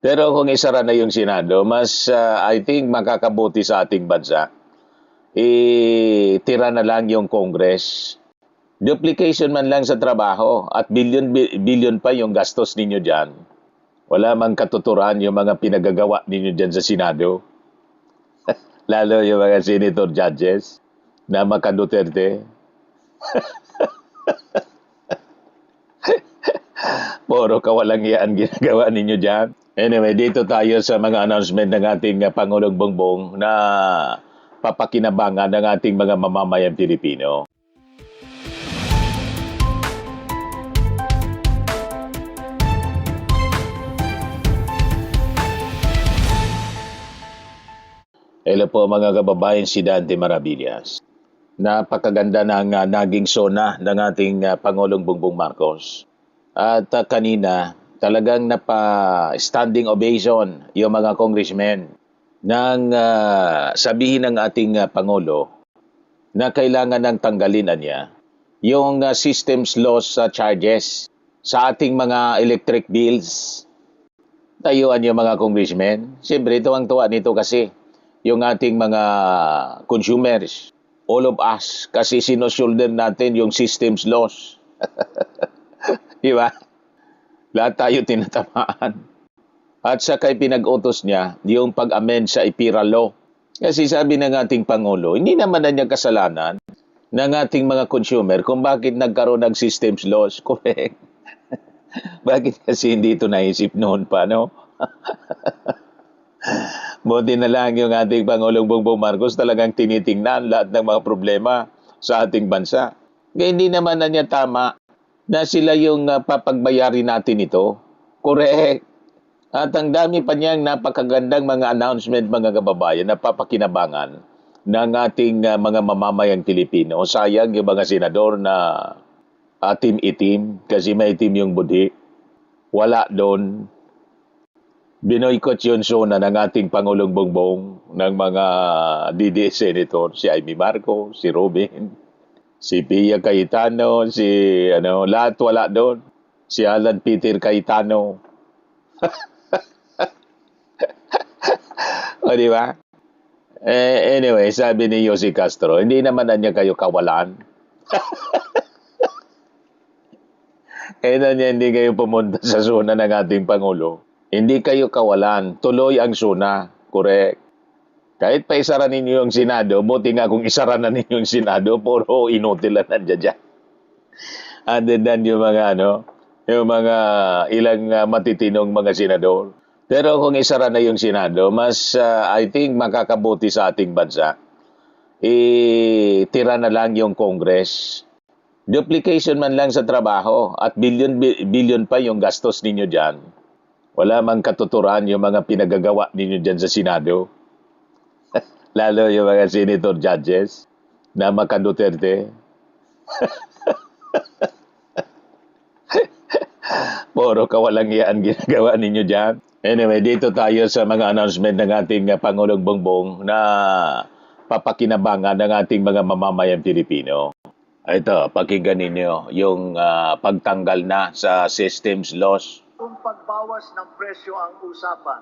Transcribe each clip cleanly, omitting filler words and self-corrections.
Pero kung isara na yung Senado, mas I think makakabuti sa ating bansa. Tira na lang yung Congress. Duplication man lang sa trabaho at billion pa yung gastos ninyo dyan. Wala mang katuturan yung mga pinagagawa ninyo dyan sa Senado. Lalo yung mga senator judges na maka-Duterte. Puro kawalang-iyaan ginagawa ninyo dyan. Anyway, dito tayo sa mga announcement ng ating Pangulong Bongbong na papakinabangan ng ating mga mamamayang Pilipino. Hello po mga kababayan, si Dante Maravillas. Napakaganda ng naging sona ng ating Pangulong Bongbong Marcos. At kanina, talagang standing ovation yung mga congressmen nang sabihin ng ating Pangulo na kailangan ng tanggalin niya yung systems loss charges sa ating mga electric bills. Tayuan yung mga congressmen. Siyempre, tuwang-tuwa nito kasi yung ating mga consumers, all of us, kasi sinusulder natin yung systems loss. Di ba? Lahat tayo tinatamaan. At saka pinag-utos niya yung pag-amend sa IPIRA law. Kasi sabi ng ating Pangulo, hindi naman na niya kasalanan ng ating mga consumer kung bakit nagkaroon ng systems loss. Correct. Bakit kasi hindi ito naisip noon pa, no? Buti na lang yung ating Pangulong Bongbong Marcos talagang tinitingnan lahat ng mga problema sa ating bansa. Kaya hindi naman na niya tama na sila yung papagbayarin natin ito. Correct. At ang dami pa niyang napakagandang mga announcement, mga kababayan, na papakinabangan ng ating mga mamamayang Pilipino. Sayang yung mga senador na atim itim kasi may itim yung budhi. Wala doon. Binoykot yun sona ng ating Pangulong Bongbong ng mga DDS Senator, si Amy Marcos, si Robin, si Pia Cayetano, lahat wala doon. Si Alan Peter Cayetano. O, di ba? Anyway, sabi ni Yossi Castro, hindi naman na niya kayo kawalan. Na niya hindi kayo pumunta sa zona ng ating Pangulo. Hindi kayo kawalan. Tuloy ang zona. Correct. Kahit pa isara ninyo yung Senado, buti nga kung isara na ninyo yung Senado, puro inutil na nandiyan dyan. Other than yung mga ilang matitinong mga senador. Pero kung isara na yung Senado, mas I think makakabuti sa ating bansa. Tira na lang yung Congress. Duplication man lang sa trabaho at billion pa yung gastos ninyo dyan. Wala mang katuturan yung mga pinagagawa ninyo dyan sa Senado. Lalo yung mga senator judges na maka-Duterte. Puro kawalang-iyaan ginagawa ninyo dyan. Anyway, dito tayo sa mga announcement ng ating Pangulong Bongbong na papakinabangan ng ating mga mamamayang Pilipino. Ito, pakinggan ninyo yung pagtanggal na sa systems loss. Kung pagbawas ng presyo ang usapan,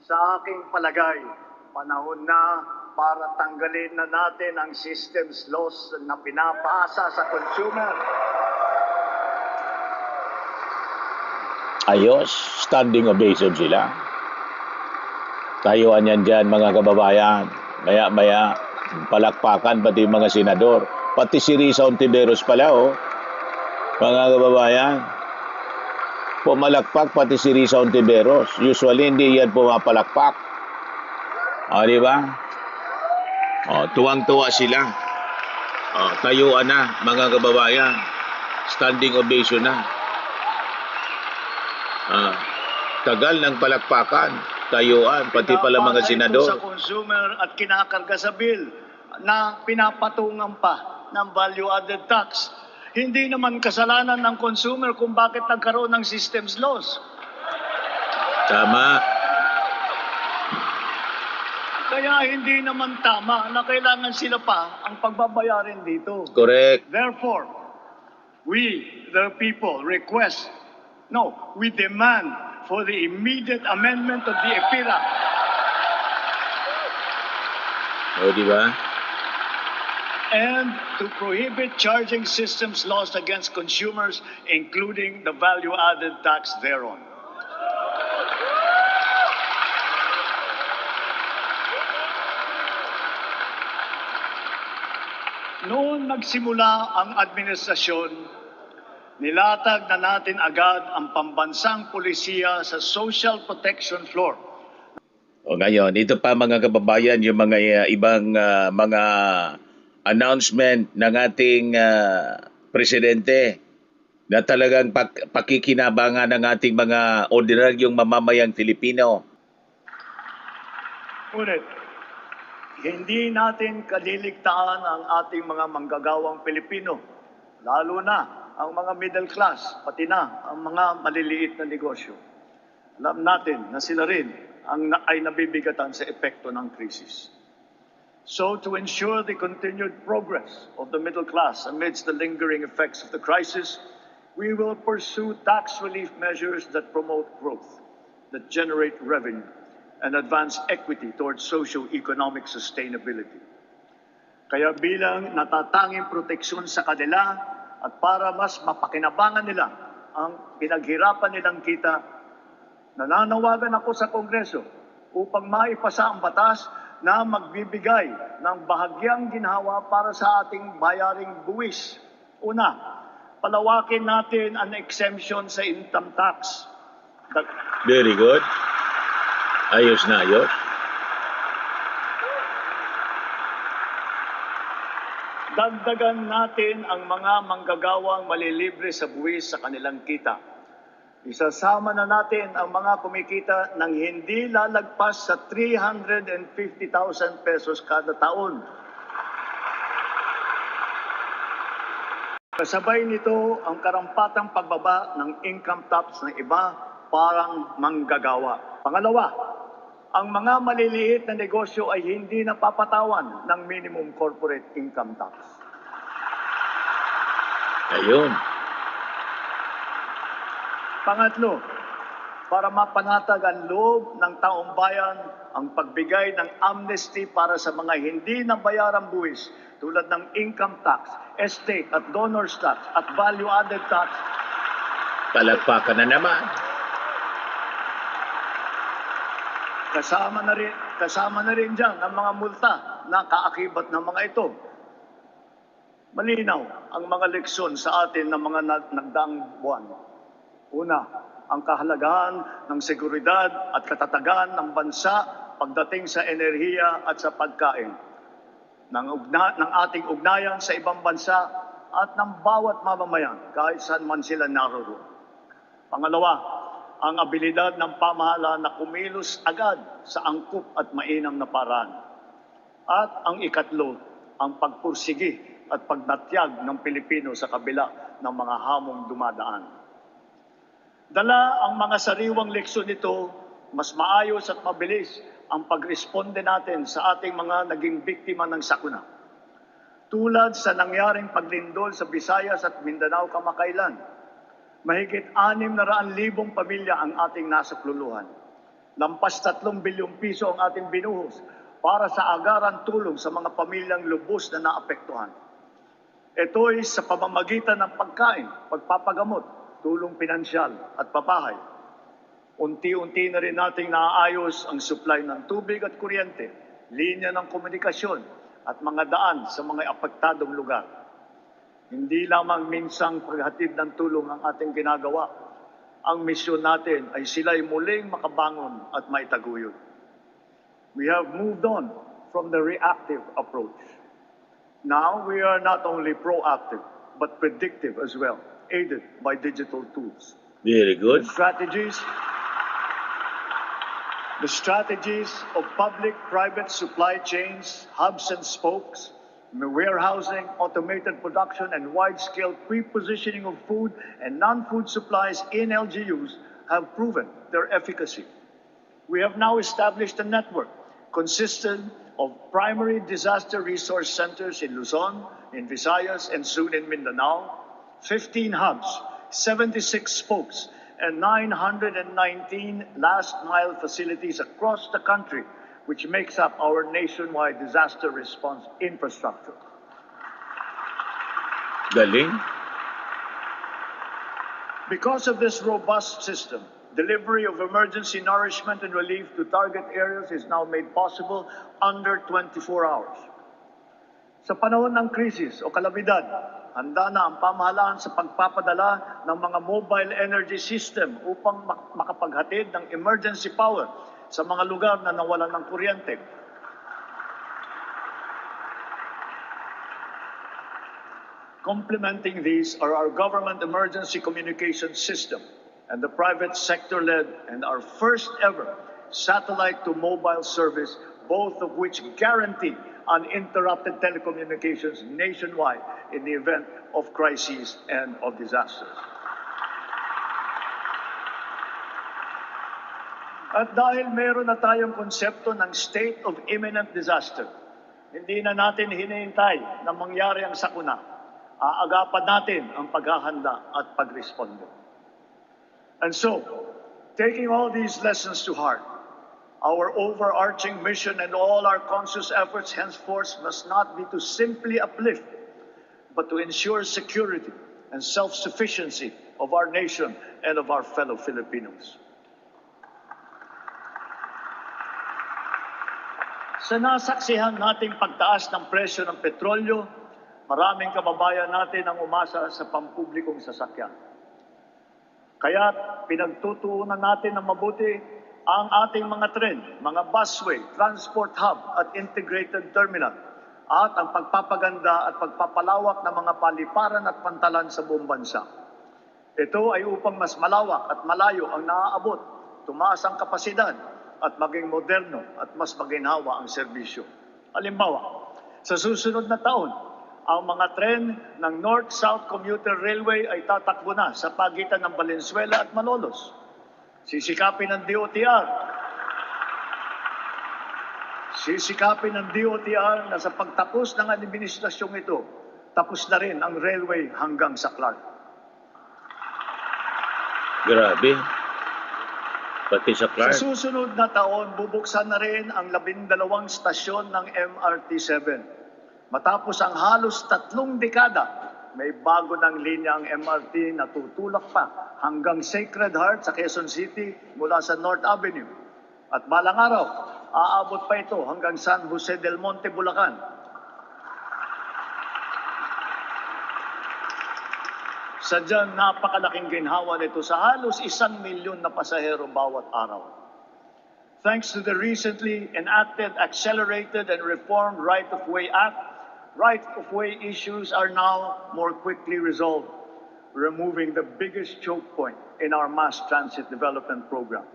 sa aking palagay, panahon na para tanggalin na natin ang systems loss na pinapaasa sa consumer. Ayos, standing ovation sila. Tayuan yan dyan mga kababayan. Maya-maya, palakpakan pati mga senador. Pati si Risa Ontiveros pala, mga kababayan. Pumalakpak pati si Risa Ontiveros. Usually, hindi yan pumapalakpak. Di ba? Tuwang-tuwa sila. Tayuan na, mga kababayan. Standing ovation na. Tagal ng palakpakan, tayuan, pati pala mga senador. Sa consumer at kinakarga sa bill na pinapatungan pa ng value-added tax. Hindi naman kasalanan ng consumer kung bakit nagkaroon ng systems loss. Tama. Kaya hindi naman tama na kailangan sila pa ang pagbabayarin dito. Correct. Therefore, we, the people, we demand for the immediate amendment of the EPIRA O, di ba? and to prohibit charging systems laws against consumers, including the value-added tax thereon. Noon nagsimula ang administrasyon, nilatag na natin agad ang pambansang pulisiya sa social protection floor. O ngayon, ito pa mga kababayan, yung mga ibang mga announcement ng ating presidente na talagang pakikinabangan ng ating mga ordinaryong mamamayang Filipino. Ngunit, hindi natin kaliligtaan ang ating mga manggagawang Pilipino, lalo na ang mga middle class, pati na ang mga maliliit na negosyo. Alam natin na sila rin ay nabibigatan sa epekto ng krisis. So to ensure the continued progress of the middle class amidst the lingering effects of the crisis, we will pursue tax relief measures that promote growth, that generate revenue, and advance equity towards socio-economic sustainability. Kaya bilang natatanging proteksyon sa kanila at para mas mapakinabangan nila ang pinaghirapan nilang kita, nananawagan ako sa Kongreso upang maipasa ang batas na magbibigay ng bahagyang ginhawa para sa ating bayaring buwis. Una, palawakin natin ang exemption sa income tax. Very good. Ayos na ayos. Dagdagan natin ang mga manggagawang malilibre sa buwis sa kanilang kita. Isasama na natin ang mga kumikita ng hindi lalagpas sa 350,000 pesos kada taon. Kasabay nito ang karampatang pagbaba ng income tax ng iba parang manggagawa. Pangalawa, ang mga maliliit na negosyo ay hindi napapatawan ng minimum corporate income tax. Ayun. Pangatlo, para mapanatag ang loob ng taong bayan, ang pagbigay ng amnesty para sa mga hindi nabayarang buwis tulad ng income tax, estate at donors tax at value-added tax. Palagpakan na naman. Kasama na rin dyan ang mga multa na kaakibat ng mga ito. Malinaw ang mga leksyon sa atin ng mga nagdaang buwan. Una, ang kahalagahan ng seguridad at katatagan ng bansa pagdating sa enerhiya at sa pagkain, ng ating ugnayan sa ibang bansa at ng bawat mamamayan kahit saan man sila naroroon. Pangalawa, ang abilidad ng pamahalaan na kumilos agad sa angkop at mainam na paraan. At ang ikatlo, ang pagpursigi at pagnatyag ng Pilipino sa kabila ng mga hamong dumadaan. Dala ang mga sariwang leksyon nito, mas maayos at mabilis ang pagresponde natin sa ating mga naging biktima ng sakuna. Tulad sa nangyaring paglindol sa Visayas at Mindanao kamakailan, mahigit 600,000 pamilya ang ating nasakluluhan. Lampas 3 bilyong piso ang ating binuhos para sa agarang tulong sa mga pamilyang lubos na naapektuhan. Ito ay sa pamamagitan ng pagkain, pagpapagamot, tulong pinansyal at pabahay. Unti-unti na rin nating naaayos ang supply ng tubig at kuryente, linya ng komunikasyon at mga daan sa mga apektadong lugar. Hindi lamang minsang paghatid ng tulong ang ating ginagawa. Ang misyon natin ay sila'y muling makabangon at maitaguyod. We have moved on from the reactive approach. Now we are not only proactive, but predictive as well, aided by digital tools. Very good. The strategies of public-private supply chains, hubs and spokes, warehousing, automated production, and wide-scale pre-positioning of food and non-food supplies in LGUs have proven their efficacy. We have now established a network consistent of primary disaster resource centers in Luzon, in Visayas, and soon in Mindanao, 15 hubs, 76 spokes, and 919 last-mile facilities across the country, which makes up our nationwide disaster response infrastructure. Galing. Because of this robust system, delivery of emergency nourishment and relief to target areas is now made possible under 24 hours. Sa panahon ng krisis o kalamidad, handa na ang pamahalaan sa pagpapadala ng mga mobile energy system upang makapaghatid ng emergency power sa mga lugar na nawalan ng kuryente. Complementing these are our government emergency communication system and the private sector-led and our first ever satellite-to-mobile service, both of which guarantee uninterrupted telecommunications nationwide in the event of crises and of disasters. At dahil meron na tayong konsepto ng state of imminent disaster, hindi na natin hinihintay na mangyari ang sakuna. Aagapan natin ang paghahanda at pagresponde. And so, taking all these lessons to heart, our overarching mission and all our conscious efforts henceforth must not be to simply uplift, but to ensure security and self-sufficiency of our nation and of our fellow Filipinos. Sa nasaksihan nating pagtaas ng presyo ng petrolyo, maraming kababayan natin ang umasa sa pampublikong sasakyan. Kaya pinagtutuunan natin ng mabuti ang ating mga tren, mga busway, transport hub at integrated terminal at ang pagpapaganda at pagpapalawak ng mga paliparan at pantalan sa buong bansa. Ito ay upang mas malawak at malayo ang naaabot, tumaas ang kapasidad at maging moderno at mas maginhawa ang serbisyo. Halimbawa, sa susunod na taon, ang mga tren ng North-South Commuter Railway ay tatakbo na sa pagitan ng Valenzuela at Malolos. Sisikapin ng DOTR na sa pagtapos ng administrasyong ito, tapos na rin ang railway hanggang sa Clark. Grabe. Pati sa Clark. Sa susunod na taon, bubuksan na rin ang 12 stasyon ng MRT-7. Matapos ang halos 3 dekada, may bago ng linya ang MRT na tutulak pa hanggang Sacred Heart sa Quezon City mula sa North Avenue. At balang araw, aabot pa ito hanggang San Jose del Monte, Bulacan. Sadyang napakalaking ginhawa nito sa halos 1 milyon na pasahero bawat araw. Thanks to the recently enacted Accelerated and Reformed Right-of-Way Act, right-of-way issues are now more quickly resolved, removing the biggest choke point in our mass transit development program.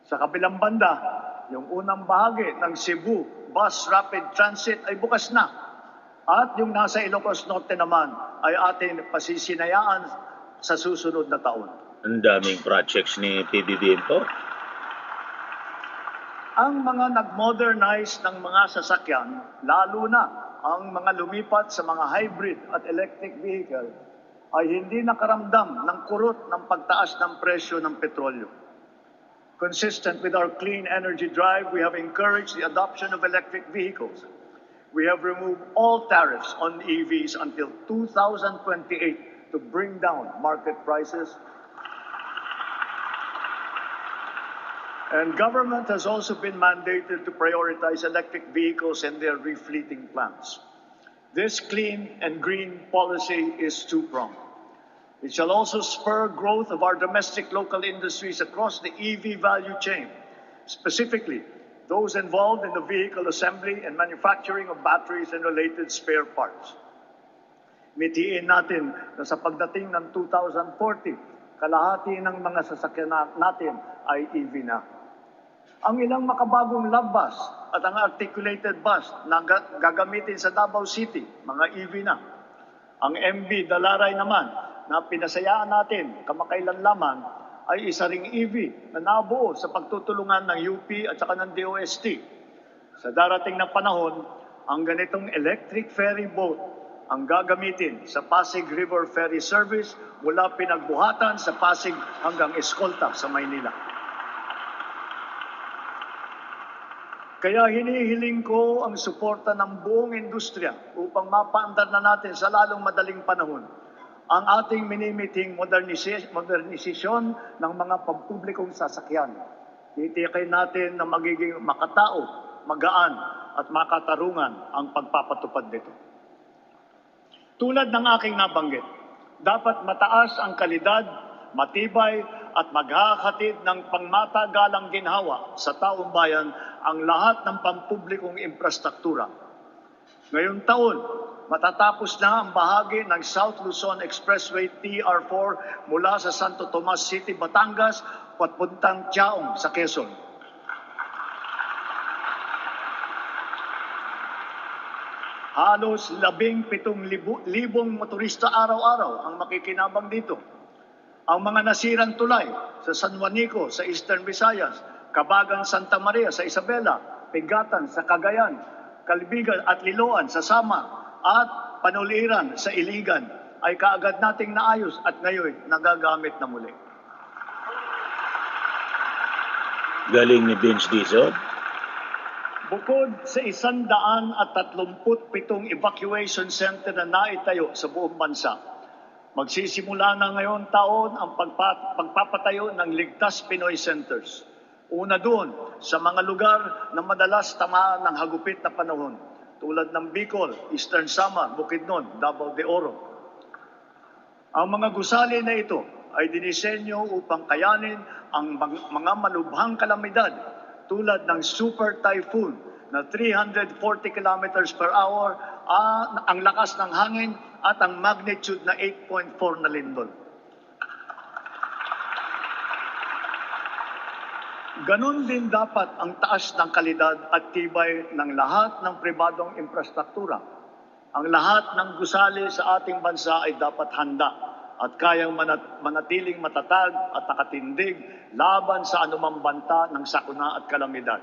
Sa kabilang banda, yung unang bahagi ng Cebu Bus Rapid Transit ay bukas na. At yung nasa Ilocos Norte naman ay atin pasisinayaan sa susunod na taon. Ang daming projects ni PBBM po. Ang mga nag-modernize ng mga sasakyan, lalo na ang mga lumipat sa mga hybrid at electric vehicle, ay hindi nakaramdam ng kurot ng pagtaas ng presyo ng petrolyo. Consistent with our clean energy drive, we have encouraged the adoption of electric vehicles. We have removed all tariffs on EVs until 2028 to bring down market prices. And government has also been mandated to prioritize electric vehicles and their refleeting plans. This clean and green policy is two-pronged. It shall also spur growth of our domestic local industries across the EV value chain, specifically those involved in the vehicle assembly and manufacturing of batteries and related spare parts. Mitiin natin na sa pagdating ng 2040, kalahati ng mga sasakyan natin ay EV na. Ang ilang makabagong love bus at ang articulated bus na gagamitin sa Davao City, mga EV na. Ang MV Dalaray naman na pinasayaan natin kamakailan lamang ay isa ring EV na nabuo sa pagtutulungan ng UP at saka ng DOST. Sa darating na panahon, ang ganitong electric ferry boat ang gagamitin sa Pasig River Ferry Service mula Pinagbuhatan sa Pasig hanggang Escolta sa Maynila. Kaya hinihiling ko ang suporta ng buong industriya upang mapaandar na natin sa lalong madaling panahon ang ating minimiting modernisasyon ng mga pampublikong sasakyan. Titiyakin natin na magiging makatao, magaan at makatarungan ang pagpapatupad nito. Tulad ng aking nabanggit, dapat mataas ang kalidad, matibay at maghahatid ng pangmatagalang ginhawa sa taong bayan ang lahat ng pampublikong infrastruktura. Ngayong taon, matatapos na ang bahagi ng South Luzon Expressway TR4 mula sa Santo Tomas City, Batangas, papuntang Tiaong sa Quezon. Halos 17,000 motorista araw-araw ang makikinabang dito. Ang mga nasirang tulay sa San Juanico sa Eastern Visayas, Kabagan Santa Maria sa Isabela, Pigatan sa Cagayan, Kalbigan at Liloan sa Samar, at Panuliran sa Iligan ay kaagad nating naayos at ngayon nagagamit na muli. Galing ni Vince Dizon. Bukod sa 137 evacuation center na naitayo sa buong bansa, magsisimula na ngayon taon ang pagpapatayo ng Ligtas Pinoy Centers. Una doon sa mga lugar na madalas tamaan ng hagupit na panahon, tulad ng Bicol, Eastern Samar, Bukidnon, Davao de Oro. Ang mga gusali na ito ay dinisenyo upang kayanin ang mga malubhang kalamidad tulad ng super typhoon na 340 kilometers per hour, ang lakas ng hangin at ang magnitude na 8.4 na lindol. Ganon din dapat ang taas ng kalidad at tibay ng lahat ng pribadong infrastruktura. Ang lahat ng gusali sa ating bansa ay dapat handa at kayang manatiling matatag at nakatindig laban sa anumang banta ng sakuna at kalamidad.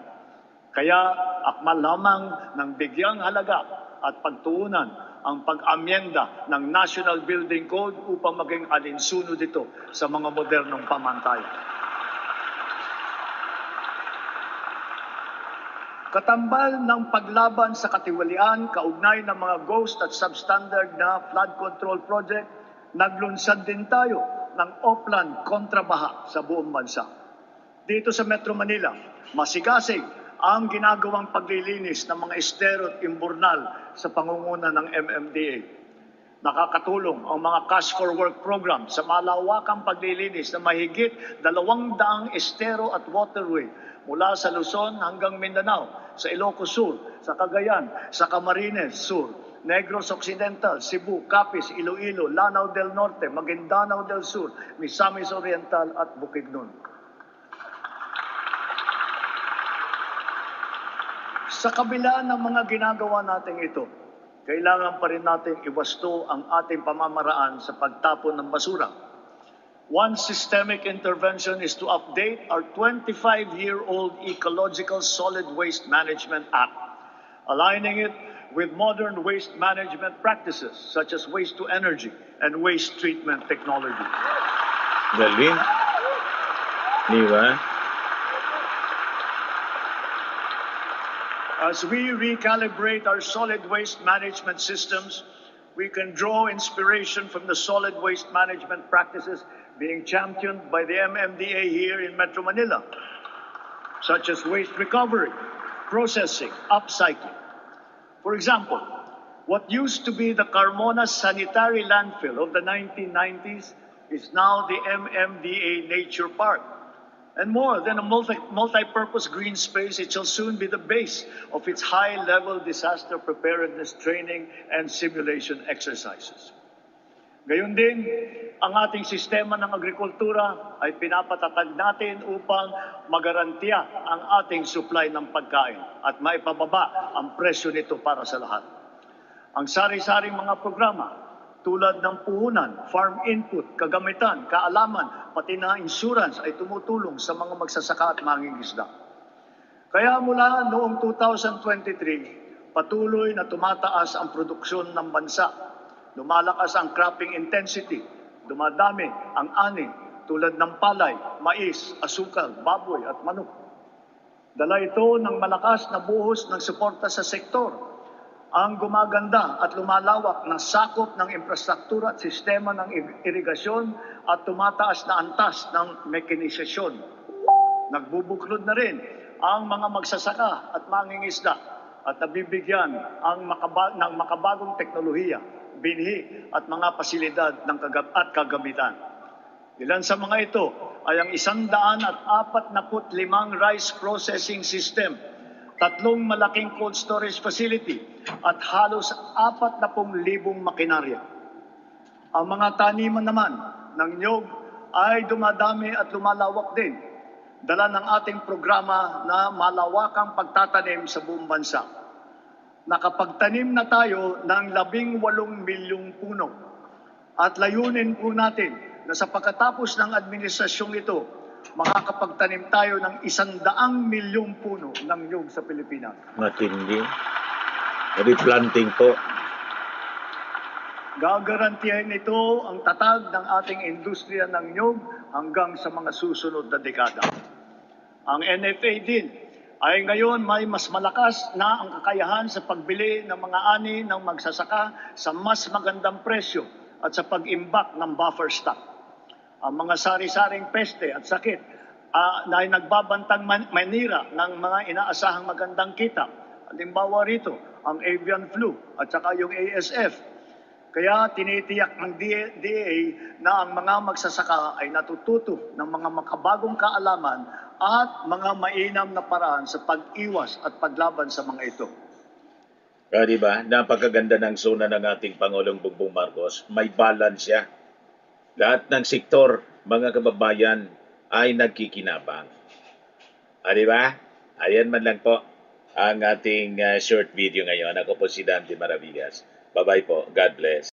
Kaya akmal lamang ng bigyang halaga at pagtuunan ang pag-amyenda ng National Building Code upang maging alinsunod ito sa mga modernong pamantayan. Katambal ng paglaban sa katiwalian, kaugnay ng mga ghost at substandard na flood control project, naglunsad din tayo ng Oplan kontrabaha sa buong bansa. Dito sa Metro Manila, masigasig ang ginagawang paglilinis ng mga estero at imburnal sa pangunguna ng MMDA. Nakakatulong ang mga Cash for Work program sa malawakang paglilinis na mahigit 200 estero at waterway mula sa Luzon hanggang Mindanao, sa Ilocos Sur, sa Cagayan, sa Camarines Sur, Negros Occidental, Cebu, Capiz, Iloilo, Lanao del Norte, Maguindanao del Sur, Misamis Oriental at Bukidnon. Sa kabila ng mga ginagawa natin ito, kailangan pa rin natin iwasto ang ating pamamaraan sa pagtapon ng basura. One systemic intervention is to update our 25-year-old Ecological Solid Waste Management Act, aligning it with modern waste management practices such as waste to energy and waste treatment technology. Galing. Di ba? As we recalibrate our solid waste management systems, we can draw inspiration from the solid waste management practices being championed by the MMDA here in Metro Manila, such as waste recovery, processing, upcycling. For example, what used to be the Carmona Sanitary Landfill of the 1990s is now the MMDA Nature Park. And more than a multi-purpose green space, it shall soon be the base of its high-level disaster preparedness training and simulation exercises. Gayon din, ang ating sistema ng agrikultura ay pinapatatag natin upang magarantiya ang ating supply ng pagkain at maipababa ang presyo nito para sa lahat. Ang sari-saring mga programa tulad ng puhunan, farm input, kagamitan, kaalaman, pati na insurance ay tumutulong sa mga magsasaka at mangingisda. Kaya mula noong 2023, patuloy na tumataas ang produksyon ng bansa Lumalakas ang cropping intensity. Dumadami ang ani tulad ng palay, mais, asukal, baboy at manok. Dala ito ng malakas na buhos ng suporta sa sektor. Ang gumaganda at lumalawak na sakop ng infrastruktura at sistema ng irigasyon at tumataas na antas ng mekanisasyon. Nagbubuklod na rin ang mga magsasaka at mangingisda at nabibigyan ng makabagong teknolohiya, binhi at mga pasilidad ng kagamitan. Ilan sa mga ito ay ang 145 rice processing system, 3 malaking cold storage facility at halos 40,000 makinarya. Ang mga taniman naman ng niyog ay dumadami at lumalawak din, dala ng ating programa na malawakang pagtatanim sa buong bansa. Nakapagtanim na tayo ng 18 milyong puno at layunin po natin na sa pagkatapos ng administrasyong ito, makakapagtanim tayo ng 100 milyong puno ng niyog sa Pilipinas. Matindi. Replanting po. Gagarantiyahin ito ang tatag ng ating industriya ng niyog hanggang sa mga susunod na dekada. Ang NFA din ay ngayon may mas malakas na ang kakayahan sa pagbili ng mga ani ng magsasaka sa mas magandang presyo at sa pag-imbak ng buffer stock. Ang mga sari-saring peste at sakit na ay nagbabantang manira ng mga inaasahang magandang kita. Halimbawa rito, ang avian flu at saka yung ASF. Kaya tinitiyak ng DA na ang mga magsasaka ay natututo ng mga makabagong kaalaman at mga mainam na paraan sa pag-iwas at paglaban sa mga ito. Diba? Napakaganda ng suna ng ating Pangulong Bongbong Marcos. May balance siya. Lahat ng sektor, mga kababayan, ay nagkikinabang. Diba? Ayan man lang po ang ating short video ngayon. Ako po si Dante Maravillas. Bye-bye po. God bless.